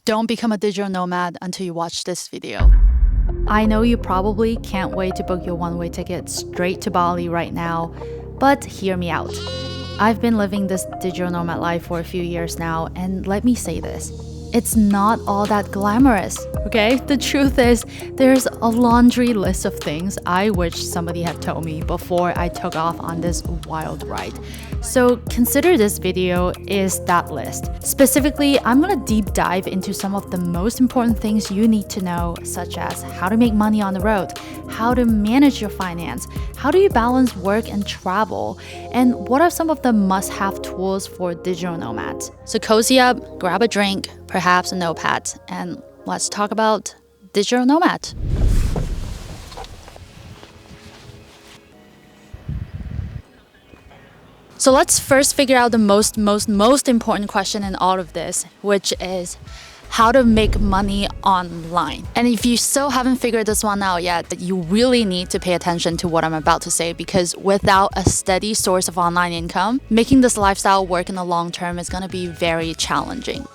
Don't become a digital nomad until you watch this video. I know you probably can't wait to book your one-way ticket straight to Bali right now, but hear me out. I've been living this digital nomad life for a few years now, and let me say this. It's not all that glamorous, okay? The truth is, there's a laundry list of things I wish somebody had told me before I took off on this wild ride. So consider this video is that list. Specifically, I'm gonna deep dive into some of the most important things you need to know, such as how to make money on the road, how to manage your finance, how do you balance work and travel, and what are some of the must-have tools for digital nomads. So cozy up, grab a drink, perhaps a notepad, and let's talk about digital nomad. So let's first figure out the most important question in all of this, which is how to make money online. And if you still haven't figured this one out yet, that you really need to pay attention to what I'm about to say, because without a steady source of online income, making this lifestyle work in the long term is going to be very challenging.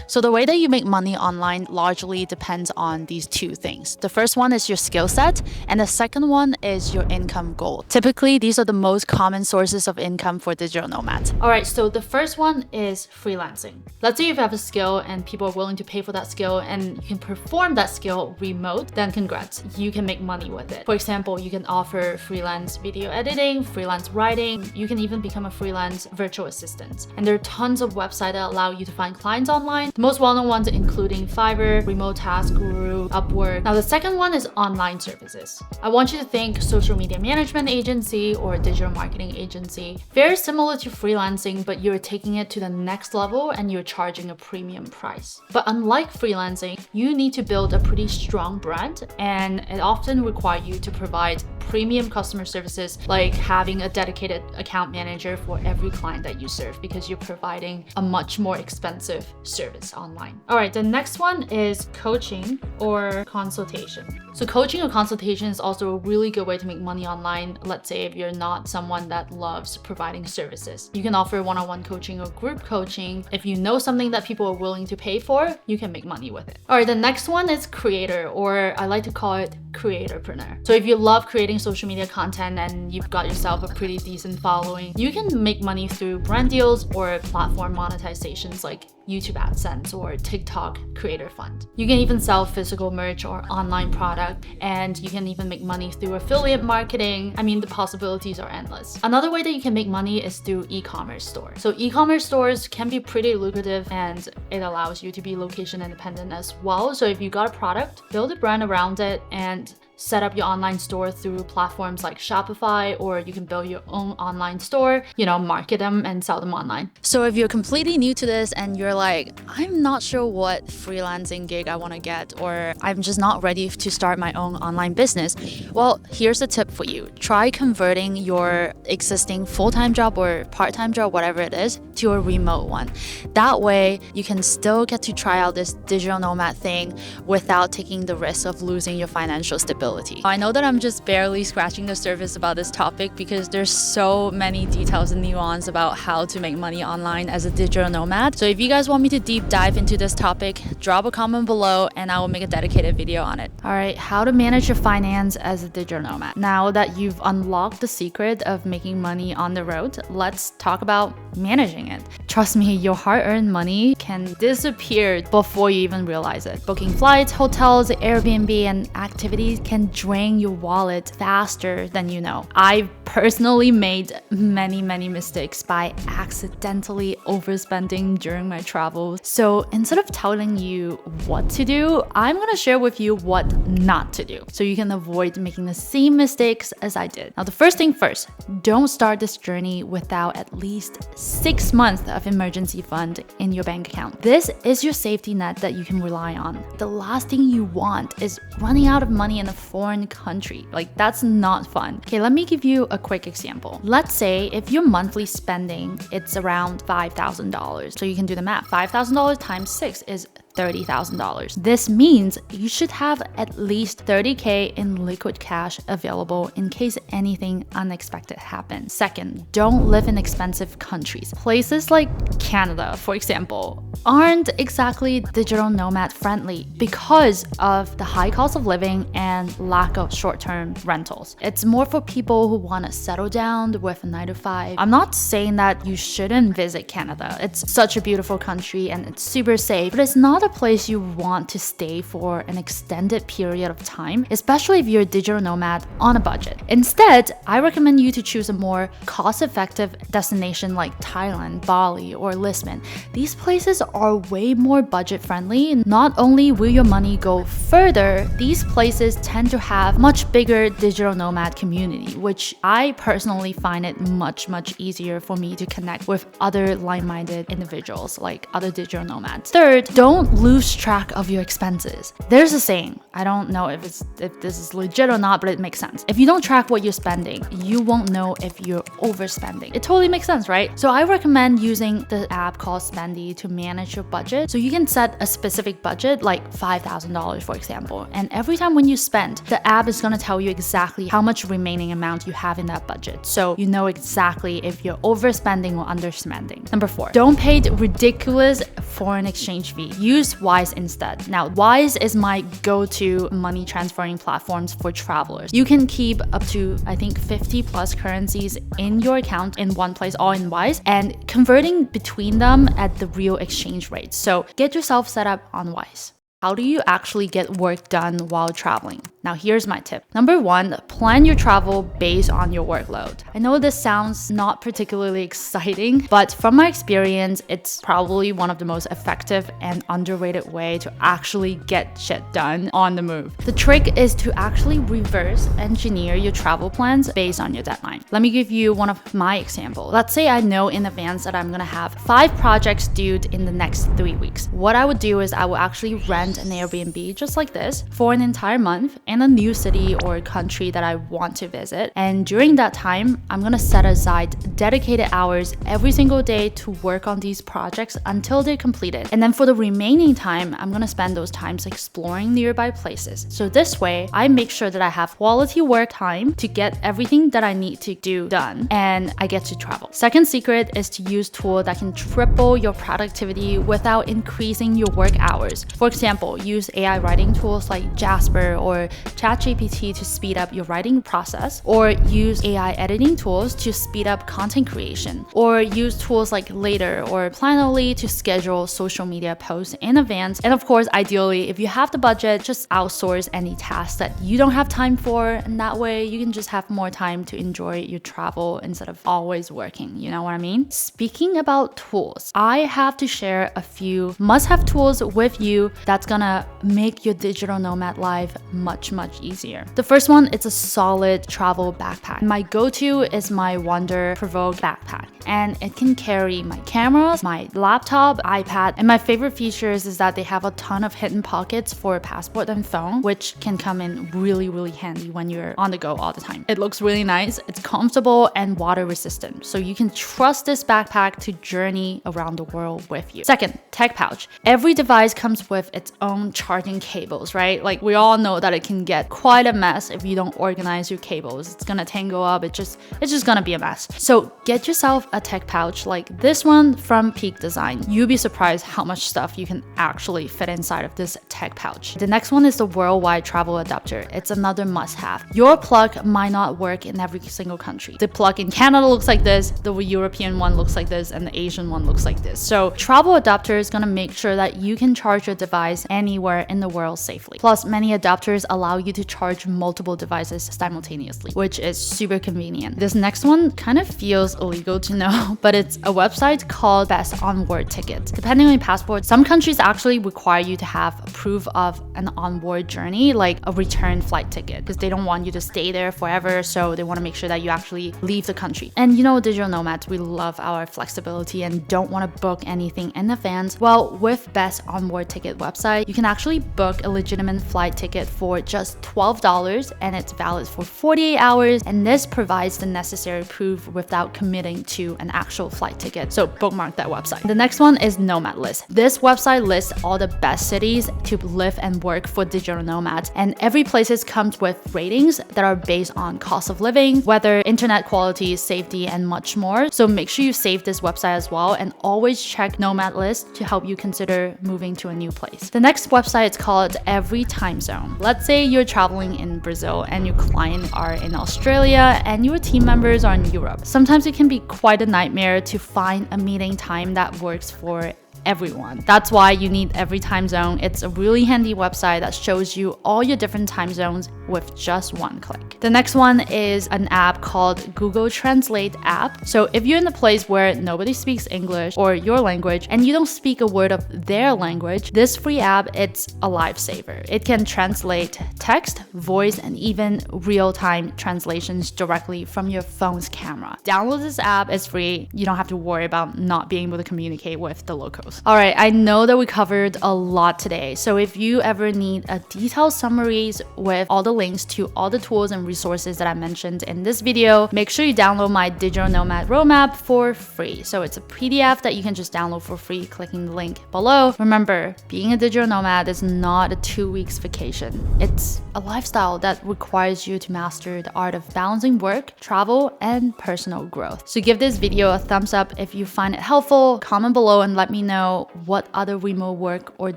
So the way that you make money online largely depends on these two things. The first one is your skill set, and the second one is your income goal. Typically, these are the most common sources of income for digital nomads. All right, so the first one is freelancing. Let's say you have a skill and people are willing to pay for that skill and you can perform that skill remote, then congrats, you can make money with it. For example, you can offer freelance video editing, freelance writing, you can even become a freelance virtual assistant. And there are tons of websites that allow you to find clients online. The most well-known ones including Fiverr, Remote Task Guru, Upwork. Now the second one is online services. I want you to think social media management agency or digital marketing agency. Very similar to freelancing, but you're taking it to the next level and you're charging a premium price. But unlike freelancing, you need to build a pretty strong brand, and it often requires you to provide premium customer services, like having a dedicated account manager for every client that you serve, because you're providing a much more expensive service online. All right, the next one is coaching or consultation. So coaching or consultation is also a really good way to make money online. Let's say if you're not someone that loves providing services. You can offer one-on-one coaching or group coaching. If you know something that people are willing to pay for, you can make money with it. All right, the next one is creator, or I like to call it creatorpreneur. So if you love creating social media content and you've got yourself a pretty decent following, you can make money through brand deals or platform monetizations like YouTube AdSense or TikTok Creator Fund. You can even sell physical merch or online product, and you can even make money through affiliate marketing. I mean, the possibilities are endless. Another way that you can make money is through e-commerce stores. So e-commerce stores can be pretty lucrative, and it allows you to be location independent as well. So if you got a product, build a brand around it and set up your online store through platforms like Shopify, or you can build your own online store, market them and sell them online. So if you're completely new to this and you're like, I'm not sure what freelancing gig I want to get, or I'm just not ready to start my own online business, well, here's a tip for you. Try converting your existing full-time job or part-time job, whatever it is, to a remote one. That way, you can still get to try out this digital nomad thing without taking the risk of losing your financial stability. I know that I'm just barely scratching the surface about this topic because there's so many details and nuance about how to make money online as a digital nomad. So if you guys want me to deep dive into this topic, drop a comment below and I will make a dedicated video on it. All right, how to manage your finance as a digital nomad. Now that you've unlocked the secret of making money on the road, let's talk about managing it. Trust me, your hard-earned money can disappear before you even realize it. Booking flights, hotels, Airbnb, and activities can drain your wallet faster than you know. I personally made many mistakes by accidentally overspending during my travels. So instead of telling you what to do, I'm gonna share with you what not to do so you can avoid making the same mistakes as I did. Now, the first thing first, don't start this journey without at least 6 months of emergency fund in your bank account. This is your safety net that you can rely on. The last thing you want is running out of money in a foreign country. Like, that's not fun. Okay, let me give you a quick example. Let's say if your monthly spending, it's around $5,000. So you can do the math. $5,000 times 6 is $30,000. This means you should have at least $30K in liquid cash available in case anything unexpected happens. Second, don't live in expensive countries. Places like Canada, for example, aren't exactly digital nomad friendly because of the high cost of living and lack of short-term rentals. It's more for people who want to settle down with a 9 to 5. I'm not saying that you shouldn't visit Canada. It's such a beautiful country and it's super safe, but it's not a place you want to stay for an extended period of time, especially if you're a digital nomad on a budget. Instead, I recommend you to choose a more cost-effective destination like Thailand, Bali, or Lisbon. These places are way more budget-friendly. Not only will your money go further, these places tend to have much bigger digital nomad community, which I personally find it much easier for me to connect with other like-minded individuals, like other digital nomads. Third, don't lose track of your expenses. There's a saying, I don't know if this is legit or not, but it makes sense. If you don't track what you're spending, you won't know if you're overspending. It totally makes sense, right? So I recommend using the app called Spendy to manage your budget. So you can set a specific budget, like $5,000 for example, and every time when you spend, the app is gonna tell you exactly how much remaining amount you have in that budget. So you know exactly if you're overspending or underspending. Number 4, don't pay the ridiculous foreign exchange fee. Use Wise instead. Now, Wise is my go-to money transferring platforms for travelers. You can keep up to, I think, 50 plus currencies in your account in one place, all in Wise, and converting between them at the real exchange rate. So get yourself set up on Wise. How do you actually get work done while traveling? Now here's my tip. Number 1, plan your travel based on your workload. I know this sounds not particularly exciting, but from my experience, it's probably one of the most effective and underrated way to actually get shit done on the move. The trick is to actually reverse engineer your travel plans based on your deadline. Let me give you one of my examples. Let's say I know in advance that I'm gonna have 5 projects due in the next 3 weeks. What I would do is I will actually rent an Airbnb just like this for an entire month in a new city or country that I want to visit. And during that time, I'm gonna set aside dedicated hours every single day to work on these projects until they're completed. And then for the remaining time, I'm gonna spend those times exploring nearby places. So this way, I make sure that I have quality work time to get everything that I need to do done, and I get to travel. Second secret is to use tools that can triple your productivity without increasing your work hours. For example, use AI writing tools like Jasper or ChatGPT to speed up your writing process, or use AI editing tools to speed up content creation, or use tools like Later or Planoly to schedule social media posts in advance. And of course, ideally, if you have the budget, just outsource any tasks that you don't have time for, and that way you can just have more time to enjoy your travel instead of always working, you know what I mean? Speaking about tools, I have to share a few must-have tools with you that's gonna make your digital nomad life much easier. The first one, it's a solid travel backpack. My go-to is my Wonder Provoke backpack, and it can carry my cameras, my laptop, iPad, and my favorite features is that they have a ton of hidden pockets for passport and phone, which can come in really handy when you're on the go all the time. It looks really nice, it's comfortable and water resistant, so you can trust this backpack to journey around the world with you. Second, tech pouch. Every device comes with its own charging cables, right? Like we all know that it can get quite a mess if you don't organize your cables. It's gonna tangle up, it's just gonna be a mess. So get yourself a tech pouch like this one from Peak Design. You'll be surprised how much stuff you can actually fit inside of this tech pouch. The next one is the worldwide travel adapter. It's another must-have. Your plug might not work in every single country. The plug in Canada looks like this, the European one looks like this, and the Asian one looks like this. So travel adapter is gonna make sure that you can charge your device anywhere in the world safely. Plus, many adapters allow you to charge multiple devices simultaneously, which is super convenient. This next one kind of feels illegal to know, but it's a website called Best Onboard Tickets. Depending on your passport, some countries actually require you to have proof of an onboard journey, like a return flight ticket, because they don't want you to stay there forever, so they want to make sure that you actually leave the country. And you know, digital nomads, we love our flexibility and don't want to book anything in advance. Well, with Best Onboard Ticket website, website, you can actually book a legitimate flight ticket for just $12 and it's valid for 48 hours. And this provides the necessary proof without committing to an actual flight ticket. So bookmark that website. The next one is Nomad List. This website lists all the best cities to live and work for digital nomads. And every place comes with ratings that are based on cost of living, weather, internet quality, safety, and much more. So make sure you save this website as well and always check Nomad List to help you consider moving to a new place. The next website is called Every Time Zone. Let's say you're traveling in Brazil and your clients are in Australia and your team members are in Europe. Sometimes it can be quite a nightmare to find a meeting time that works for everyone. That's why you need Every Time Zone. It's a really handy website that shows you all your different time zones with just one click. The next one is an app called Google Translate app. So if you're in a place where nobody speaks English or your language and you don't speak a word of their language, this free app, it's a lifesaver. It can translate text, voice, and even real-time translations directly from your phone's camera. Download this app, it's free. You don't have to worry about not being able to communicate with the locals. All right, I know that we covered a lot today. So if you ever need a detailed summaries with all the links to all the tools and resources that I mentioned in this video, make sure you download my Digital Nomad Roadmap for free. So it's a PDF that you can just download for free clicking the link below. Remember, being a digital nomad is not a 2 weeks vacation. It's a lifestyle that requires you to master the art of balancing work, travel, and personal growth. So give this video a thumbs up if you find it helpful. Comment below and let me know what other remote work or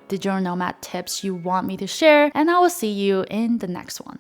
digital nomad tips you want me to share, and I will see you in the next one.